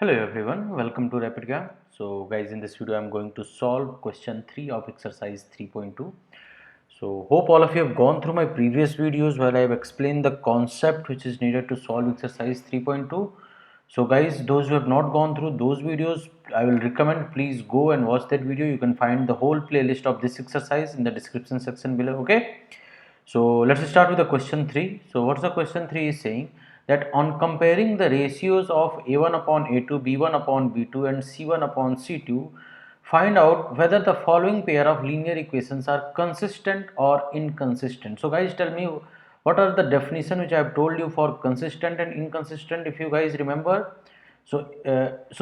Hello everyone, welcome to RapidGam. So guys, in this video I am going to solve question 3 of exercise 3.2. So hope all of you have gone through my previous videos where I have explained the concept which is needed to solve exercise 3.2. So guys, those who have not gone through those videos, I will recommend please go and watch that video. You can find the whole playlist of this exercise in the description section below. Okay. So let's start with the question 3. So what's the question 3 is saying that on comparing the ratios of A1 upon A2, B1 upon B2 and C1 upon C2, find out whether the following pair of linear equations are consistent or inconsistent. So guys, tell me what are the definition which I have told you for consistent and inconsistent, if you guys remember. So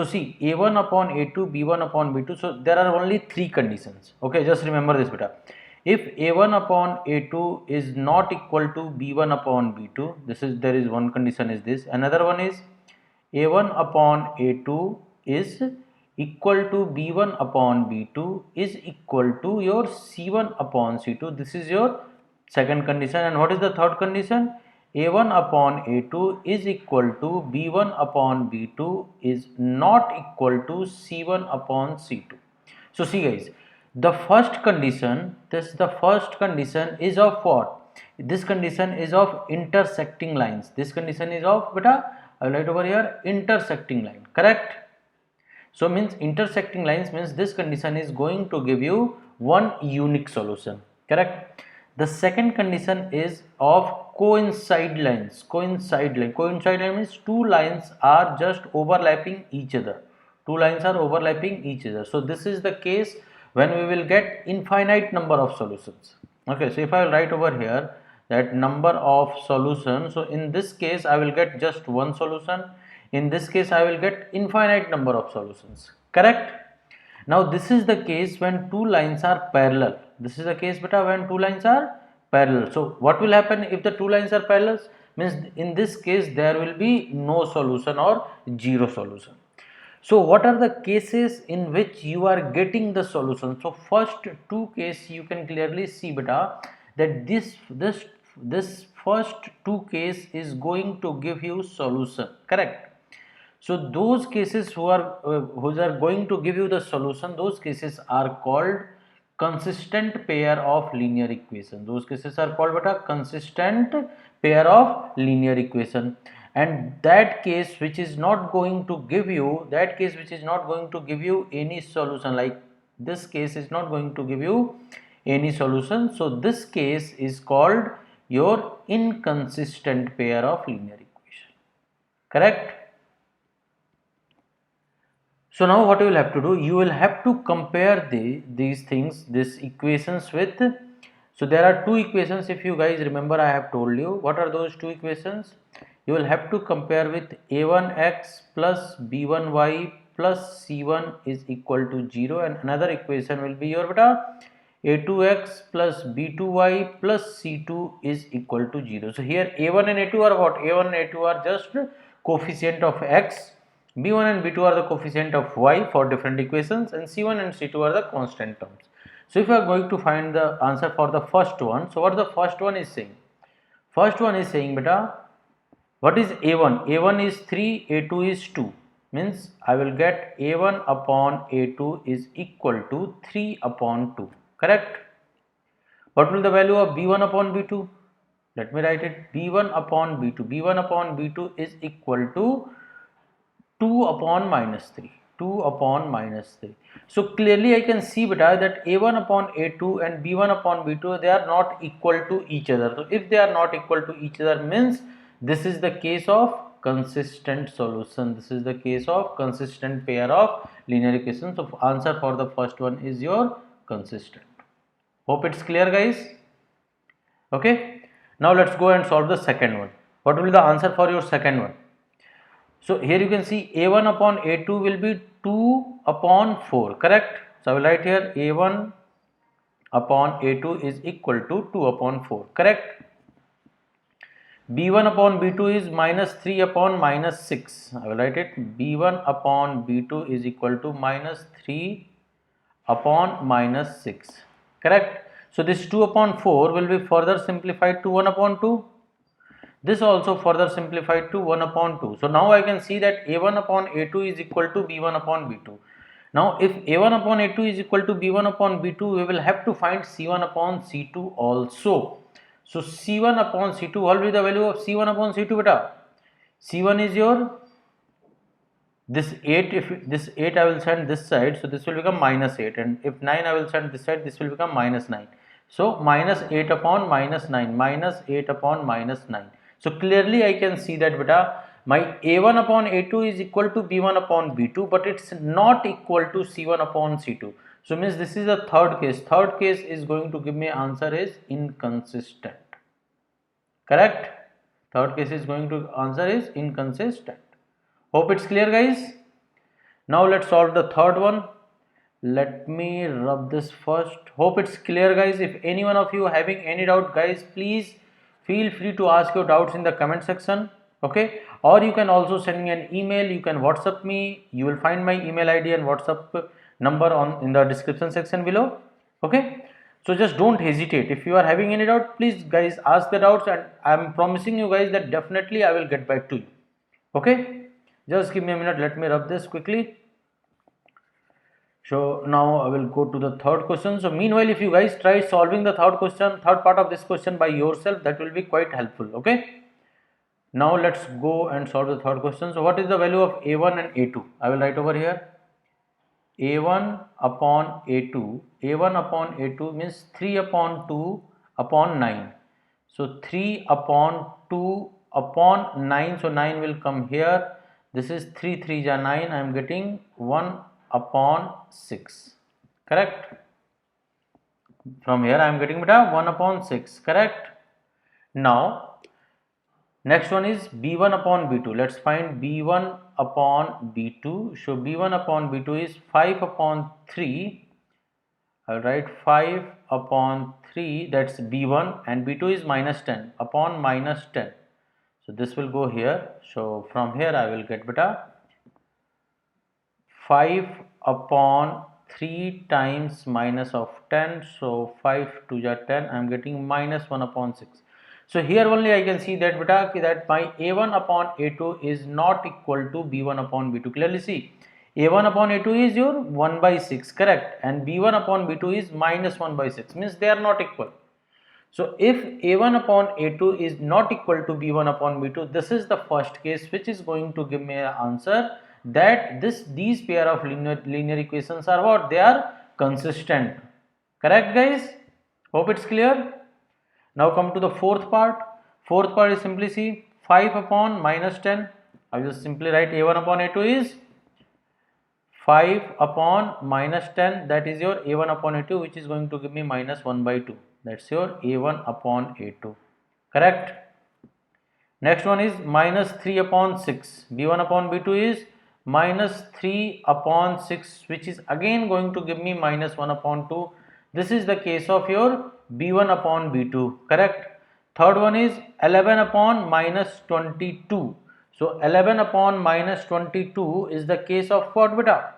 see, A1 upon A2, B1 upon B2. So there are only three conditions. Okay, just remember this beta. If A1 upon A2 is not equal to B1 upon B2, there is one condition is this. Another one is A1 upon A2 is equal to B1 upon B2 is equal to your C1 upon C2. This is your second condition. And what is the third condition? A1 upon A2 is equal to B1 upon B2 is not equal to C1 upon C2. So see guys, the first condition is of what? This condition is of intersecting lines. This condition is of beta, I will write over here intersecting line, correct? So means intersecting lines means this condition is going to give you one unique solution, correct? The second condition is of coincide lines. Coincide line means two lines are just overlapping each other. Two lines are overlapping each other. So this is the case when we will get infinite number of solutions. Okay, so if I will write over here that number of solutions, so in this case I will get just one solution. In this case I will get infinite number of solutions, correct? Now this is the case when two lines are parallel. This is the case beta when two lines are parallel. So what will happen if the two lines are parallel? Means in this case there will be no solution or zero solution. So what are the cases in which you are getting the solution? So first two case you can clearly see beta that this first two case is going to give you solution, correct? So those cases who are going to give you the solution, those cases are called consistent pair of linear equation. Those cases are called what? A consistent pair of linear equation. And that case which is not going to give you any solution, like this case is not going to give you any solution. So this case is called your inconsistent pair of linear equation, correct? So now what you will have to do, you will have to compare these equations with, so there are two equations, if you guys remember I have told you. What are those two equations? You will have to compare with a1x plus b1y plus c1 is equal to 0, and another equation will be your beta a2x plus b2y plus c2 is equal to 0. So here a1 and a2 are what? A1 and a2 are just coefficient of x, b1 and b2 are the coefficient of y for different equations, and c1 and c2 are the constant terms. So if you are going to find the answer for the first one, so what the first one is saying? First one is saying beta, what is a1? A1 is 3, a2 is 2. Means I will get a1 upon a2 is equal to 3 upon 2. Correct? What will the value of b1 upon b2? Let me write it. b1 upon b2. b1 upon b2 is equal to 2 upon minus 3. 2 upon minus 3. So clearly I can see beta that a1 upon a2 and b1 upon b2, they are not equal to each other. So if they are not equal to each other means this is the case of consistent solution. This is the case of consistent pair of linear equations. So answer for the first one is your consistent. Hope it's clear guys. Okay. Now let's go and solve the second one. What will be the answer for your second one? So here you can see a1 upon a2 will be 2 upon 4, correct? So I will write here a1 upon a2 is equal to 2 upon 4, correct? b1 upon b2 is minus 3 upon minus 6. I will write it b1 upon b2 is equal to minus 3 upon minus 6, correct? So this 2 upon 4 will be further simplified to 1 upon 2. This also further simplified to 1 upon 2. So now I can see that A1 upon A2 is equal to B1 upon B2. Now if A1 upon A2 is equal to B1 upon B2, we will have to find C1 upon C2 also. So C1 upon C2, what will be the value of C1 upon C2 beta? C1 is your this 8, if this 8 I will send this side, so this will become minus 8, and if 9 I will send this side, this will become minus 9. So minus 8 upon minus 9, minus 8 upon minus 9. So clearly I can see that beta my A1 upon A2 is equal to B1 upon B2, but it's not equal to C1 upon C2. So means this is the third case. Third case is going to give me answer is inconsistent. Correct? Third case is going to answer is inconsistent. Hope it's clear, guys. Now let's solve the third one. Let me rub this first. Hope it's clear, guys. If any one of you having any doubt, guys, please feel free to ask your doubts in the comment section. Okay, or you can also send me an email. You can WhatsApp me. You will find my email ID and WhatsApp number on in the description section below. Okay, so just don't hesitate. If you are having any doubt, please guys ask the doubts, and I am promising you guys that definitely I will get back to you. Okay, just give me a minute. Let me rub this quickly. So now I will go to the third question. So meanwhile, if you guys try solving the third part of this question by yourself, that will be quite helpful. Okay. Now let's go and solve the third question. So what is the value of A1 and A2? I will write over here. A1 upon A2. A1 upon A2 means 3 upon 2 upon 9. So 3 upon 2 upon 9. So 9 will come here. This is 3 3 ja 9. I am getting 1 upon 6. Correct? From here I am getting beta 1 upon 6. Correct? Now next one is B1 upon B2. Let's find B1 upon B2. So B1 upon B2 is 5 upon 3. I'll write 5 upon 3, that's B1, and B2 is minus 10 upon minus 10. So this will go here. So from here I will get beta 5 upon 3 times minus of 10. So 5 2 ja 10. I am getting minus 1 upon 6. So here only I can see that beta that my A1 upon A2 is not equal to B1 upon B2. Clearly see, A1 upon A2 is your 1 by 6, correct, and B1 upon B2 is minus 1 by 6, means they are not equal. So if A1 upon A2 is not equal to B1 upon B2, this is the first case which is going to give me an answer that these pair of linear equations are what? They are consistent. Correct, guys? Hope it's clear. Now come to the fourth part. Fourth part is simply see 5 upon minus 10. I will just simply write A1 upon A2 is 5 upon minus 10, that is your A1 upon A2, which is going to give me minus 1 by 2. That's your A1 upon A2. Correct? Next one is minus 3 upon 6. B1 upon B2 is minus 3 upon 6, which is again going to give me minus 1 upon 2. This is the case of your B1 upon B2. Correct? Third one is 11 upon minus 22. So 11 upon minus 22 is the case of what beta?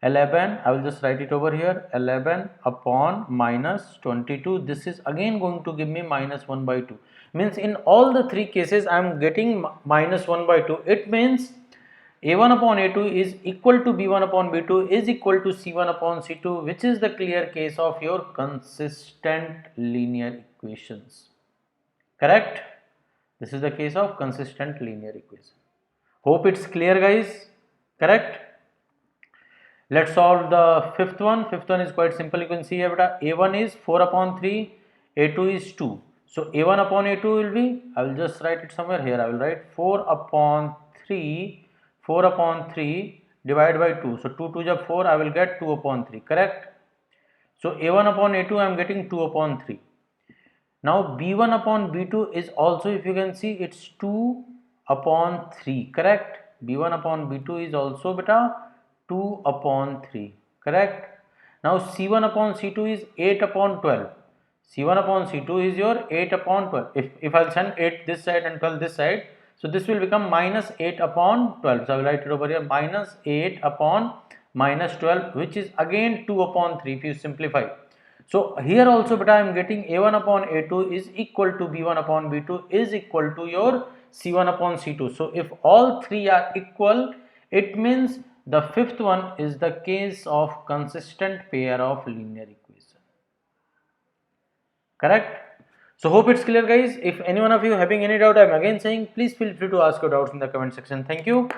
11, I will just write it over here, 11 upon minus 22. This is again going to give me minus 1 by 2. Means in all the three cases I am getting minus 1 by 2. It means A1 upon A2 is equal to B1 upon B2 is equal to C1 upon C2, which is the clear case of your consistent linear equations. Correct? This is the case of consistent linear equation. Hope it's clear, guys. Correct? Let's solve the fifth one. Fifth one is quite simple. You can see here A1 is 4 upon 3, A2 is 2. So A1 upon A2 will be, I will just write it somewhere here. I will write 4 upon 3 divided by 2. So 2 2 is 4, I will get 2 upon 3. Correct? So A1 upon A2 I am getting 2 upon 3. Now B1 upon B2 is also, if you can see, it's 2 upon 3. Correct? B1 upon B2 is also beta 2 upon 3. Correct? Now C1 upon C2 is 8 upon 12. C1 upon C2 is your 8 upon 12. If I'll send 8 this side and 12 this side, so this will become minus 8 upon 12. So I will write it over here, minus 8 upon minus 12, which is again 2 upon 3 if you simplify. So here also beta I am getting A1 upon A2 is equal to B1 upon B2 is equal to your C1 upon C2. So if all three are equal, it means the fifth one is the case of consistent pair of linear equation. Correct? So hope it's clear guys. If any one of you having any doubt, I am again saying please feel free to ask your doubts in the comment section. Thank you.